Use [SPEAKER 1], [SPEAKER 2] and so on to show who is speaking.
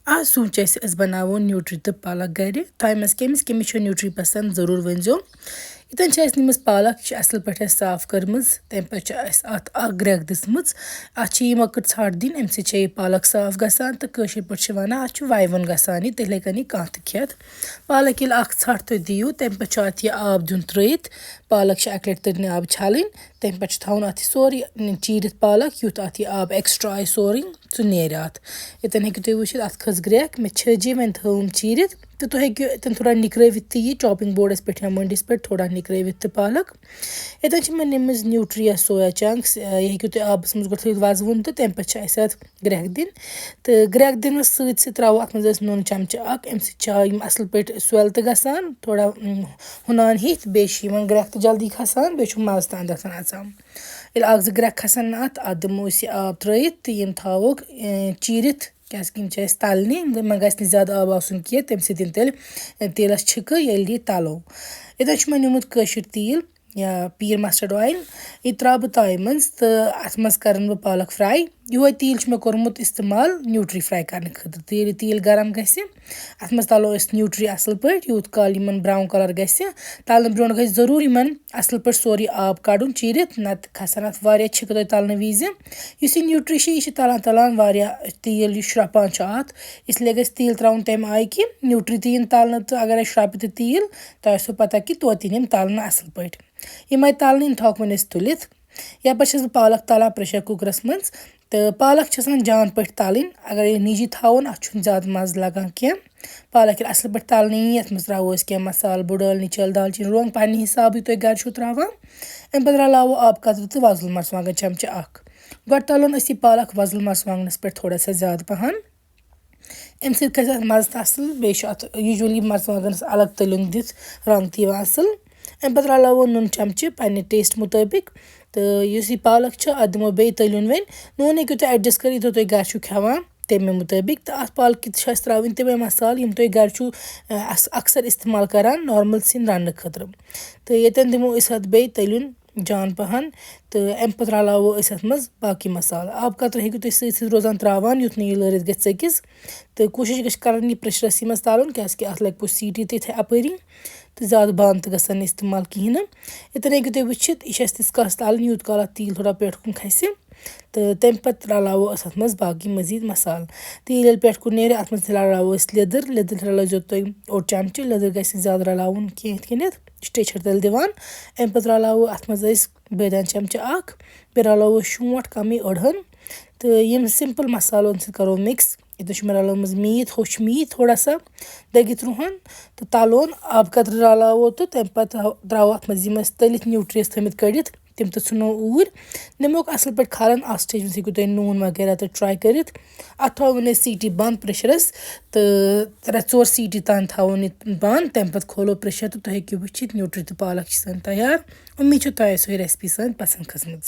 [SPEAKER 1] आज सोच अस बनावो न्यूट्री तो पालक घर तह मज कमिस न्यूट्री पसंद जरूर वनजो इतन निम पालक असल पे साफ कर्म तम पे अत ग्रेक दिसम मकट षट दिन अम सह पालक साफ गसान तो कशर पे वन अत वाइवन गसान तेल हेकन कह खेत पालक ये षट तुम दियो तम पे अत यह आब दिन त्रित पालक अक लट तरिन आब छालन तम पे थवन अत सोरे चीर पालक युथ अत यह आब एक्स्ट्रा आय सोरे सह नेर अत इतन हेकु तुम वुचित अत खस ग्रेक मे छजे वन थवम चीर तो तुम हेकु इतन थोड़ा निकरवित यह चॉपिंग बोर्डस पे या मंडिस पे थोड़ा निकरवित पालक इतन मे निम न्यूट्री या सोया चंक्स यह हेकु तुम आबस मज गो वजवन तो तम पे अत ग्रेक दिन तो ग्रेक दिन सत त्रो अत मज नून चमच अम सम असल पे स्वेल तो गसान थोड़ा हुनान हित बे ग्रेक तो जल्दी खसान बे मज तन अचान ये जो ग्रेक खसन अत दिमो आब त्रित तो यम थोक चीरित क्या तलने मे गि ज्यादा आब आसन कह तम तेल तेलस छिक ये तलो इतन मे निमुत कशर तेल या पीर मस्टर्ड ऑयल यह त्रा बह ताय मज तो अत मज कर बह पालक फ्राई यो तेल मे कोरमुत इस्तेमाल न्यूट्री फ्राई करने खतर तो ये तेल गरम गि अत मज तलो न्यूट्री असल पे यूत काल इन ब्राउन कलर गि तलने ब्रो गि जरूर इन असल पे सोरे आब कड़न चीरित नत खसन अत वारिया छिक तलने विज इस न्यूट्री यह तलान तलान वारिया तेल श्रपान अत इसलिए गि तेल त्राउन तम आय कि न्यूट्री तीन तलने तो अगर श्रप तो तेल तो पता कि तो तीन तलने असल पे यम तलने थोकवन तुलित या पे पालक तलान प्रेशर कुकरस मज तो पालक जान पे तलन अगर यह निजी थवन अत ज्यादा मज लगान कह पालक असल पे तलने ये मज त्रो कह मसाल बुडलनी चल दालचीन रोंग पे हिसाब तुम घर त्रावान अम पे रलावो आब कतर तो वजल मरसवांगन चमच गो तलोन यह पालक वजल मरसवांगनस पे थोड़ा सा ज्यादा पहन अम सत मज तो असल बे यूजुअली मरसवांगनस अलग तलन दित रंग तह असल अम पे रलावो नुन चमच पे टेस्ट मुताबिक तो इस पालक अत दिमो बे तलन वन नून हेकु तुम एडजस्ट कर तुम घर खेवान तमे मुताबिक तो अत पालक त्रावन तमे मसाल यम तुम घर अक्सर इस्तेमाल करान नॉर्मल सिन रन खतर तो ये दिमो अत बे तलन जान पहन तो अम पे रलावो अत मज बाकी मसाल आब कतर हेकु तुम सत रोजान त्रावान युथ नई लरित गि चकिस तो कोशिश गि कर प्रेशरस मज तलन क्या अत लग सीटी तथ अपरी तो ज्यादा बंद तो गसन इस्तेमाल कहें इतन हेकु तुम वुचित यह तिस काल तलन यूत काल तेल थोड़ा पेट कुन खस तो तम पे रलावो अत मज बाकी मजीद मसाल तेल ये पेट कुन नेर अत मज रलावो लिदर रलाजो तुम ओड चमच लिदर गि ज्यादा रलावन कह टेचर तेल दिवान अम पे रलावो अत मज बदान चमच बे रलावो शोट कम अड़हन तो यम सिंपल मसालों करो मिक्स इतन मे रलोमज मीत होश मीत थोड़ा सा दगित रुहन तो तलोन आब कतर रलावो तो तम पे त्रो अत मज तलित न्यूट्रीस थमित कड़ित तम तो नो ऊर निमोक असल पे खालन अत स्टेज हेकु तुम नून वगैरह तो ट्राई कर अत थवन सीटी बंद प्रेशरस तो 3-4 सीटी तान थवन बंद तम पे खोलो प्रेशर तो तुम हेकु वुचित न्यूट्री तो पालक सन तैयार उम्मीद तुम सो रेसिपी सन पसंद खसम।